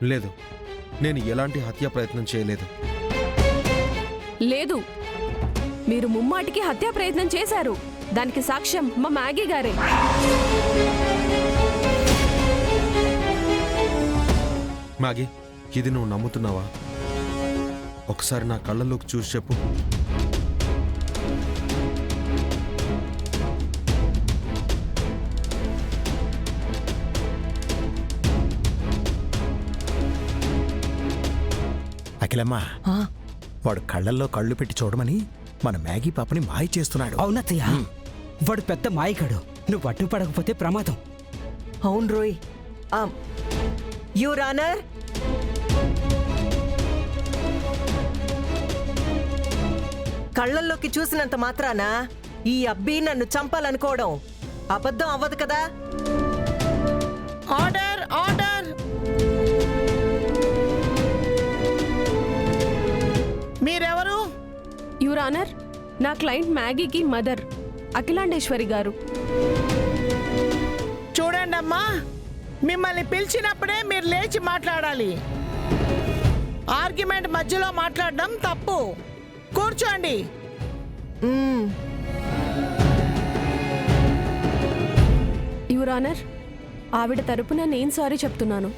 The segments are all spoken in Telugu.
లేదు, నేను ఎలాంటి హత్యా ప్రయత్నం చేయలేదు. లేదు, మీరు ముమ్మాటికి హత్యా ప్రయత్నం చేశారు. దానికి సాక్ష్యం మా మ్యాగీ గారే. మ్యాగీ, ఇది నువ్వు నమ్ముతున్నావా? ఒకసారి నా కళ్ళలోకి చూసి చెప్పు. అఖిలమ్మా, వాడు కళ్ళల్లో కళ్ళు పెట్టి చూడమని మన మ్యాగీ పాపని మాయ చేస్తున్నాడు. అవునత్తయ్య, వాడు పెద్ద మాయగాడు. నువ్వు అడ్డుపడకపోతే ప్రమాదం. అవును రోయ్. యువర్ ఆనర్, కళ్ళల్లోకి చూసినంత మాత్రాన ఈ అబ్బి నన్ను చంపాలనుకోవడం అబద్ధం అవ్వదు కదా. Order, order. మీరెవరు? యువర్ ఆనర్, నా క్లయింట్ మ్యాగీకి మదర్ అఖిలాండేశ్వరి గారు. చూడండి అమ్మా, మిమ్మల్ని పిలిచినప్పుడే మీరు లేచి మాట్లాడాలి. ఆర్గ్యుమెంట్ మధ్యలో మాట్లాడడం తప్పు. కూర్చోండి. యువర్ ఆనర్, ఆవిడ తరపున నేను సారీ చెప్తున్నాను.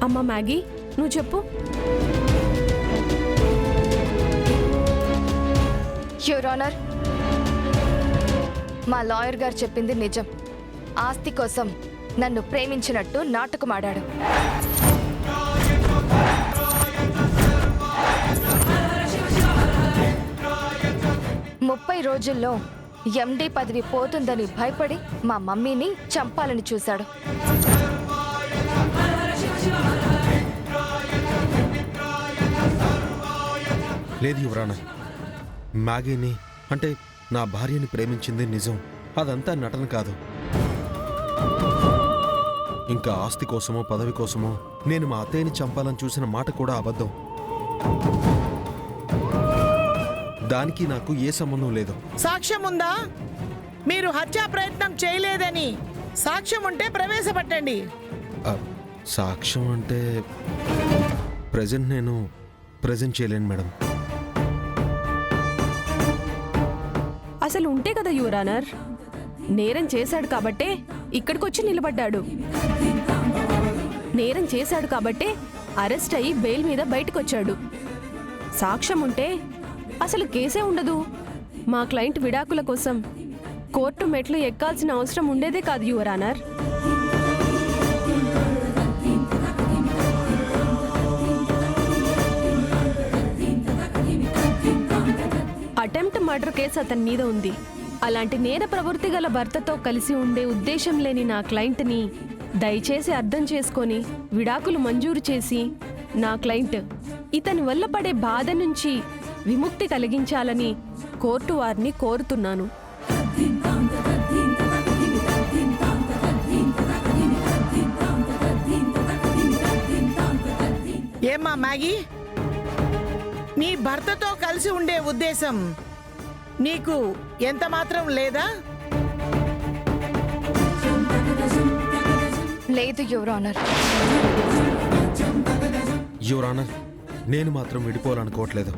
అమ్మా మ్యాగీ, నువ్వు చెప్పు. యువర్ ఆనర్, మా లాయర్ గారు చెప్పింది నిజం. ఆస్తి కోసం నన్ను ప్రేమించినట్టు నాటకమాడాడు. ముప్పై రోజుల్లో ఎండీ పదవి పోతుందని భయపడి మా మమ్మీని చంపాలని చూశాడు. లేదు యువరానా, మ్యాగీని అంటే నా భార్యని ప్రేమించింది నిజం. అదంతా నటన కాదు. ఇంకా ఆస్తి కోసమో పదవి కోసమో నేను మా అత్తయ్యని చంపాలని చూసిన మాట కూడా అబద్ధం. దానికి నాకు ఏ సంబంధం లేదు. సాక్ష్యం ఉందా? మీరు హత్యా ప్రయత్నం చేయలేదని సాక్ష్యం ఉంటే ప్రవేశపెట్టండి. సాక్ష్యం అంటే నేను ప్రజెంట్ చేయలేను మేడం. అసలు ఉంటే కదా యువర్ ఆనర్. నేరం చేశాడు కాబట్టే ఇక్కడికొచ్చి నిలబడ్డాడు. నేరం చేశాడు కాబట్టే అరెస్ట్ అయ్యి బెయిల్ మీద బయటకొచ్చాడు. సాక్ష్యం ఉంటే అసలు కేసే ఉండదు. మా క్లయింట్ విడాకుల కోసం కోర్టు మెట్లు ఎక్కాల్సిన అవసరం ఉండేదే కాదు your honour. Attempt murder case అతని మీద ఉంది. అలాంటి నేర ప్రవృత్తి గల భర్తతో కలిసి ఉండే ఉద్దేశం లేని నా క్లయింట్ని దయచేసి అర్థం చేసుకొని విడాకులు మంజూరు చేసి నా క్లయింట్ ఇతని వల్ల పడే బాధ నుంచి విముక్తి కలిగించాలని కోర్టు వారిని కోరుతున్నాను. ఏమ్మా మ్యాగీ, నీ భర్తతో కలిసి ఉండే ఉద్దేశం నీకు ఎంత మాత్రం లేదా? లేదు యువర్ ఆనర్. యువర్ ఆనర్, నేను మాత్రం విడిపోవాలనుకోవట్లేదు.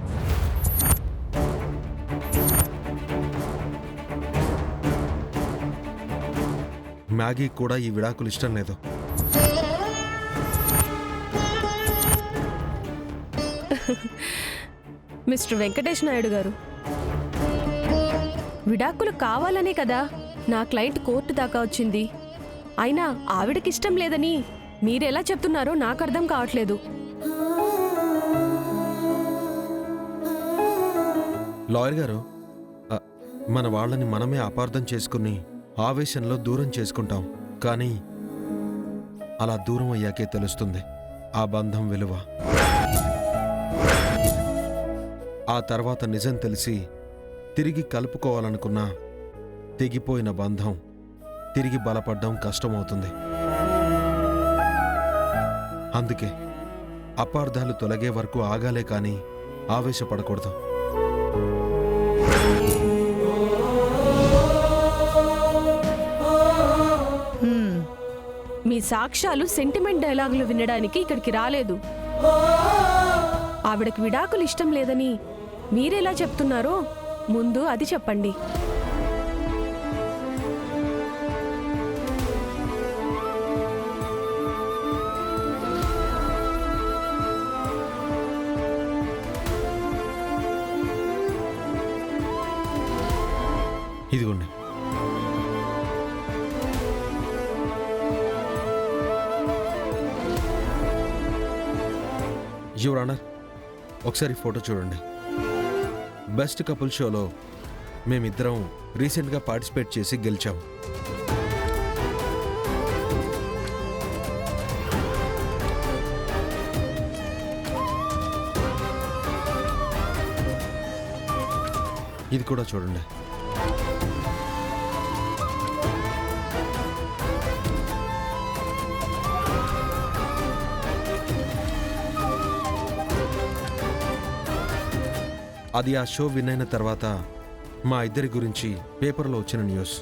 మ్యాగీ కూడా ఈ విడాకులు ఇష్టం లేదు. మిస్టర్ వెంకటేష్ నాయుడు గారు, విడాకులు కావాలనే కదా నా క్లయింట్ కోర్టు దాకా వచ్చింది. అయినా ఆవిడకిష్టం లేదని మీరెలా చెప్తున్నారో నాకు అర్థం కావట్లేదు. లాయర్ గారు, మన వాళ్ళని మనమే అపార్థం చేసుకుని ఆవేశంలో దూరం చేసుకుంటాం. కానీ అలా దూరం అయ్యాకే తెలుస్తుంది ఆ బంధం విలువ. ఆ తర్వాత నిజం తెలిసి తిరిగి కలుపుకోవాలనుకున్నా తెగిపోయిన బంధం తిరిగి బలపడ్డం కష్టమవుతుంది. అందుకే అపార్థాలు తొలగే వరకు ఆగాలే కానీ ఆవేశపడకూడదు. సాక్ష్యాలు సెంటిమెంట్ డైలాగులు వినడానికి ఇక్కడికి రాలేదు. ఆవిడకి విడాకులు ఇష్టం లేదని మీరెలా చెప్తున్నారో ముందు అది చెప్పండి. ఇదిగోండి. యువర్ ఆనర్, ఒకసారి ఫోటో చూడండి. బెస్ట్ కపుల్ షోలో మేమిద్దరం రీసెంట్గా పార్టిసిపేట్ చేసి గెలిచాం. ఇది కూడా చూడండి. అది ఆ షో విన్ అయిన తర్వాత మా ఇద్దరి గురించి పేపర్లో వచ్చిన న్యూస్.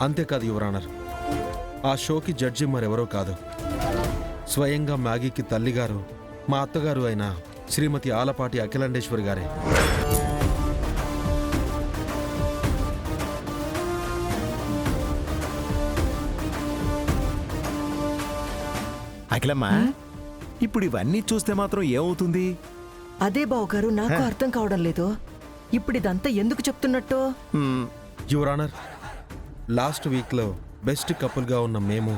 అంతేకాదు యువర్ ఆనర్, ఆ షోకి జడ్జి మరెవరో కాదు, స్వయంగా మ్యాగీకి తల్లిగారు, మా అత్తగారు అయిన శ్రీమతి ఆలపాటి అఖిలాండేశ్వరి గారే. అఖిలమ్మా, ఇప్పుడు ఇవన్నీ చూస్తే మాత్రం ఏమవుతుంది? అదే బావగారు నాకు అర్థం కావడం లేదు. ఇప్పుడు ఇదంతా ఎందుకు చెప్తున్నట్టు? యువర్ ఆనర్, లాస్ట్ వీక్లో బెస్ట్ కపుల్గా ఉన్న మేము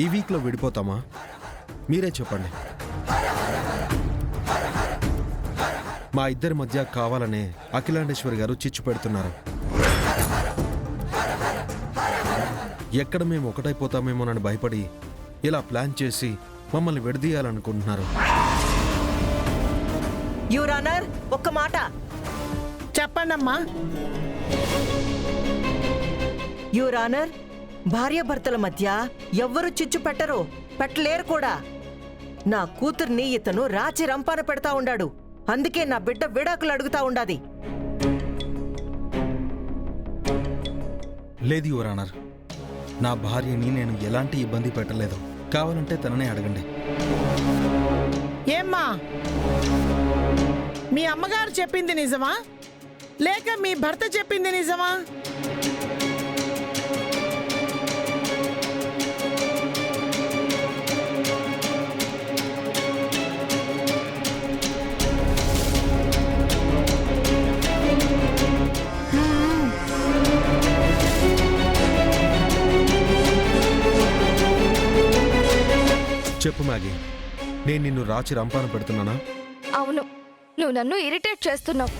ఈ వీక్లో విడిపోతామా? మీరే చెప్పండి. మా ఇద్దరి మధ్య కావాలనే అఖిలాండేశ్వరి గారు చిచ్చు పెడుతున్నారు. ఎక్కడ మేము ఒకటైపోతామేమోనని భయపడి ఇలా ప్లాన్ చేసి మమ్మల్ని విడదీయాలనుకుంటున్నారు. యువర్ ఆనర్, ఒక్క మాట చెప్పండమ్మా. యువర్ ఆనర్, భార్యాభర్తల మధ్య ఎవ్వరూ చిచ్చు పెట్టరు, పెట్టలేరు కూడా. నా కూతుర్ని ఇతను రాచి రంపాన పెడతా ఉండాడు. అందుకే నా బిడ్డ విడాకులు అడుగుతా ఉండాది. లేదు యువర్ ఆనర్, నా భార్యని నేను ఎలాంటి ఇబ్బంది పెట్టలేదు. కావాలంటే తననే అడగండి. ఏమ్మా, మీ అమ్మగారు చెప్పింది నిజమా లేక మీ భర్త చెప్పింది నిజమా? చెప్పు మ్యాగీ, నేను నిన్ను రాచి రంపాన పెడుతున్నానా? అవును, నువ్వు నన్ను ఇరిటేట్ చేస్తున్నావు.